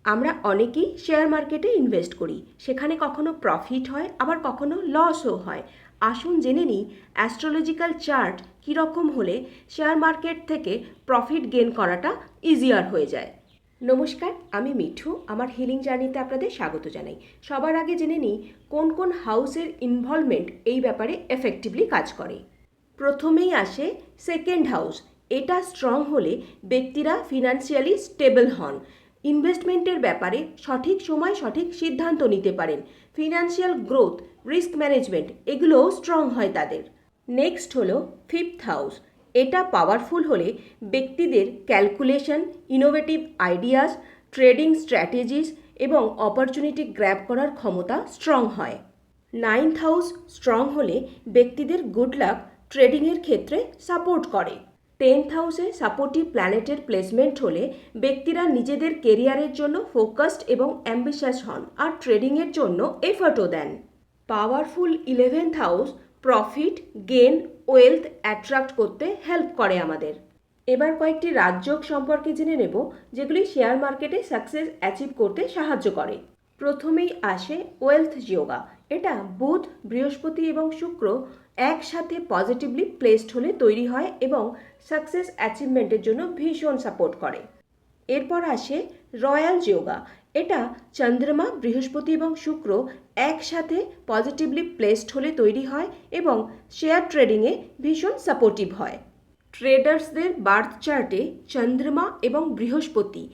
আমরা অনেকেই শেয়ার মার্কেটে ইনভেস্ট করি, সেখানে কখনো প্রফিট হয় আবার কখনো লসও হয়। আসুন জেনে নিই অ্যাস্ট্রোলজিক্যাল চার্ট কীরকম হলে শেয়ার মার্কেট থেকে প্রফিট গেন করাটা ইজিয়ার হয়ে যায়। নমস্কার, আমি মিঠু। আমার হিলিং জার্নিতে আপনাদের স্বাগত জানাই। সবার আগে জেনে নিই কোন কোন হাউসের ইনভলভমেন্ট এই ব্যাপারে এফেক্টিভলি কাজ করে। প্রথমেই আসে সেকেন্ড হাউস। এটা স্ট্রং হলে ব্যক্তিরা ফিনান্সিয়ালি স্টেবল হন, ইনভেস্টমেন্টের ব্যাপারে সঠিক সময় সঠিক সিদ্ধান্ত নিতে পারেন, ফিনান্সিয়াল গ্রোথ, রিস্ক ম্যানেজমেন্ট এগুলোও স্ট্রং হয় তাদের। নেক্সট হলো ফিফথ হাউস। এটা পাওয়ারফুল হলে ব্যক্তিদের calculation, innovative ideas, trading strategies এবং অপরচুনিটি গ্র্যাব করার ক্ষমতা স্ট্রং হয়। নাইন্থ হাউস স্ট্রং হলে ব্যক্তিদের গুড লাক ট্রেডিংয়ের ক্ষেত্রে সাপোর্ট করে। টেন্থ হাউসে সাপোর্টিভ প্ল্যানেটের প্লেসমেন্ট হলে ব্যক্তিরা নিজেদের কেরিয়ারের জন্য ফোকাসড এবং অ্যাম্বিশাস হন আর ট্রেডিংয়ের জন্য এফর্টও দেন। Powerful eleventh house profit, gain, wealth attract করতে হেল্প করে আমাদের। এবার কয়েকটি রাজযোগ সম্পর্কে জেনে নেব যেগুলি শেয়ার মার্কেটে সাকসেস অ্যাচিভ করতে সাহায্য করে। প্রথমেই আসে ওয়েলথ যোগা। এটা বুধ, বৃহস্পতি এবং শুক্র একসাথে পজিটিভলি প্লেসড হলে তৈরি হয় এবং সাকসেস অ্যাচিভমেন্টের জন্য ভীষণ সাপোর্ট করে। এরপর আসে রয়্যাল যোগা। এটা চন্দ্রমা, বৃহস্পতি এবং শুক্র একসাথে পজিটিভলি প্লেসড হলে তৈরি হয় এবং শেয়ার ট্রেডিংয়ে ভীষণ সাপোর্টিভ হয়। ট্রেডার্সদের বার্থ চার্টে চন্দ্রমা এবং বৃহস্পতি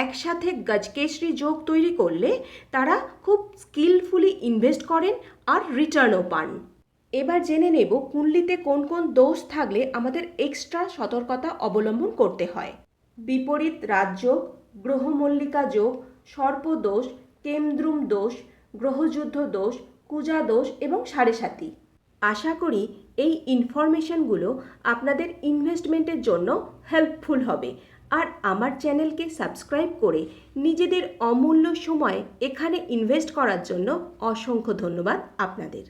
একসাথে গজকেশরী যোগ তৈরি করলে তারা খুব স্কিলফুলি ইনভেস্ট করেন আর রিটার্নও পান। এবার জেনে নেব কুণ্ডলিতে কোন কোন দোষ থাকলে আমাদের এক্সট্রা সতর্কতা অবলম্বন করতে হয়। বিপরীত রাজযোগ, গ্রহমল্লিকা যোগ, সর্পদোষ, কেমদ্রুম দোষ, গ্রহযুদ্ধ দোষ, কুজা দোষ এবং সাড়ে সাতি। আশা করি এই ইনফরমেশনগুলো আপনাদের ইনভেস্টমেন্টের জন্য হেল্পফুল হবে। আর আমার চ্যানেলকে সাবস্ক্রাইব করে নিজেদের অমূল্য সময় এখানে ইনভেস্ট করার জন্য অসংখ্য ধন্যবাদ আপনাদের।